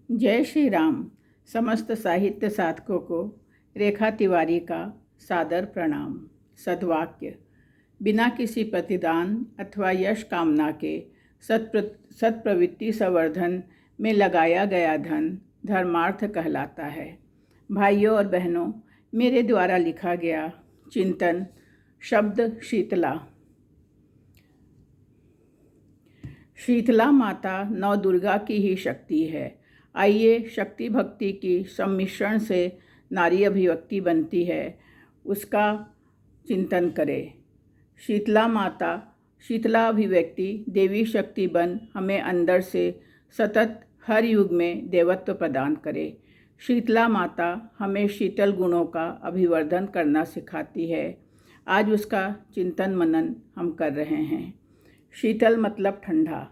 जय श्री राम। समस्त साहित्य साधकों को रेखा तिवारी का सादर प्रणाम। सद्वाक्य। बिना किसी प्रतिदान अथवा यश कामना के सत्प्रवृत्ति संवर्धन में लगाया गया धन धर्मार्थ कहलाता है। भाइयों और बहनों, मेरे द्वारा लिखा गया चिंतन शब्द शीतला। शीतला माता नौ दुर्गा की ही शक्ति है। आइए शक्ति भक्ति की सम्मिश्रण से नारी अभिव्यक्ति बनती है, उसका चिंतन करें। शीतला माता, शीतला अभिव्यक्ति देवी शक्ति बन हमें अंदर से सतत हर युग में देवत्व प्रदान करे। शीतला माता हमें शीतल गुणों का अभिवर्धन करना सिखाती है। आज उसका चिंतन मनन हम कर रहे हैं। शीतल मतलब ठंडा।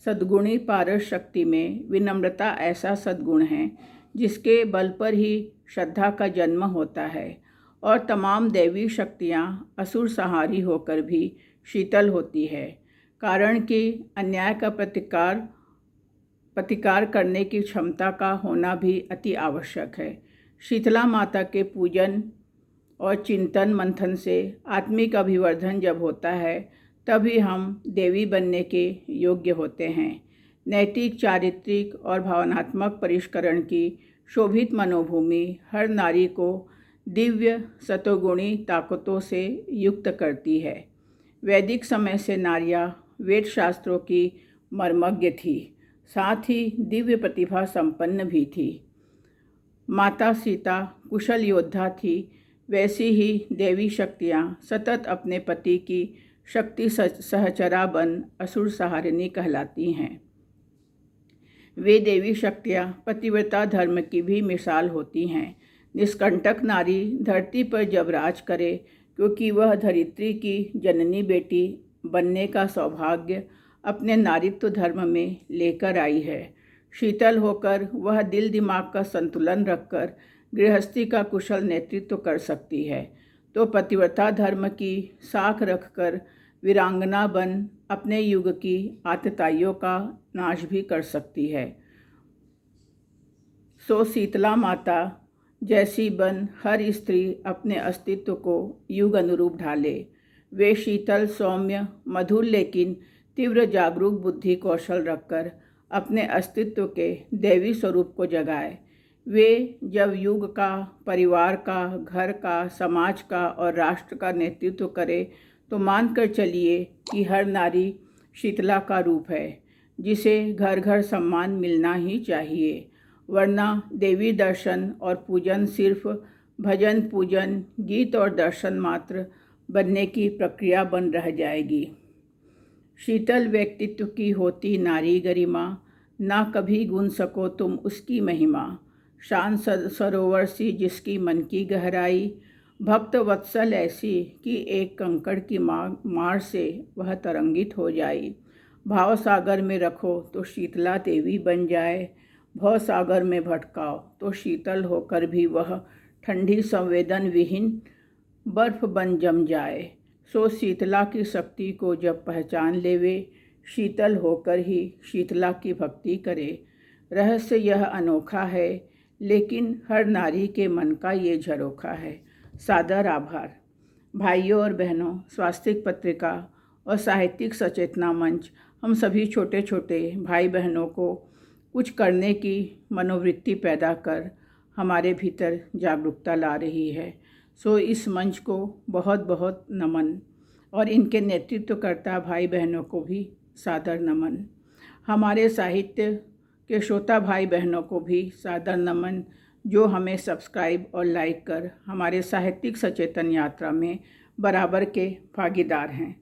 सद्गुणी पारस शक्ति में विनम्रता ऐसा सद्गुण है जिसके बल पर ही श्रद्धा का जन्म होता है और तमाम दैवी शक्तियाँ असुर संहारी होकर भी शीतल होती है। कारण कि अन्याय का प्रतिकार करने की क्षमता का होना भी अति आवश्यक है। शीतला माता के पूजन और चिंतन मंथन से आत्मिक अभिवर्धन जब होता है तभी हम देवी बनने के योग्य होते हैं। नैतिक, चारित्रिक और भावनात्मक परिष्करण की शोभित मनोभूमि हर नारी को दिव्य सतोगुणी ताकतों से युक्त करती है। वैदिक समय से नारियां वेद शास्त्रों की मर्मज्ञ थी, साथ ही दिव्य प्रतिभा संपन्न भी थी। माता सीता कुशल योद्धा थी, वैसी ही देवी शक्तियाँ सतत अपने पति की शक्ति सहचरा बन असुर सहारिणी कहलाती हैं। वे देवी शक्तियाँ पतिव्रता धर्म की भी मिसाल होती हैं। निष्कंटक नारी धरती पर जब राज करे, क्योंकि वह धरित्री की जननी बेटी बनने का सौभाग्य अपने नारीत्व धर्म में लेकर आई है। शीतल होकर वह दिल दिमाग का संतुलन रखकर गृहस्थी का कुशल नेतृत्व कर सकती है, तो पतिव्रता धर्म की साख रखकर वीरांगना बन अपने युग की आतताइयों का नाश भी कर सकती है। सो शीतला माता जैसी बन हर स्त्री अपने अस्तित्व को युग अनुरूप ढाले। वे शीतल, सौम्य, मधुर लेकिन तीव्र जागरूक बुद्धि कौशल रखकर अपने अस्तित्व के दैवी स्वरूप को जगाए। वे जब युग का, परिवार का, घर का, समाज का और राष्ट्र का नेतृत्व करे तो मानकर चलिए कि हर नारी शीतला का रूप है, जिसे घर घर सम्मान मिलना ही चाहिए। वरना देवी दर्शन और पूजन सिर्फ भजन, पूजन, गीत और दर्शन मात्र बनने की प्रक्रिया बन रह जाएगी। शीतल व्यक्तित्व की होती नारी गरिमा, ना कभी गुन सको तुम उसकी महिमा। शांत सरोवर सी जिसकी मन की गहराई, भक्त वत्सल ऐसी कि एक कंकड़ की मार से वह तरंगित हो जाए। भाव सागर में रखो तो शीतला देवी बन जाए, भव सागर में भटकाओ तो शीतल होकर भी वह ठंडी संवेदन विहीन बर्फ बन जम जाए। सो शीतला की शक्ति को जब पहचान लेवे, शीतल होकर ही शीतला की भक्ति करे। रहस्य यह अनोखा है, लेकिन हर नारी के मन का ये झरोखा है। सादर आभार। भाइयों और बहनों, स्वास्तिक पत्रिका और साहित्यिक सचेतना मंच हम सभी छोटे छोटे भाई बहनों को कुछ करने की मनोवृत्ति पैदा कर हमारे भीतर जागरूकता ला रही है। सो इस मंच को बहुत बहुत नमन, और इनके नेतृत्वकर्ता भाई बहनों को भी सादर नमन। हमारे साहित्य के श्रोता भाई बहनों को भी सादर नमन, जो हमें सब्सक्राइब और लाइक कर हमारे साहित्यिक सचेतन यात्रा में बराबर के भागीदार हैं।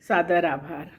सादर आभार।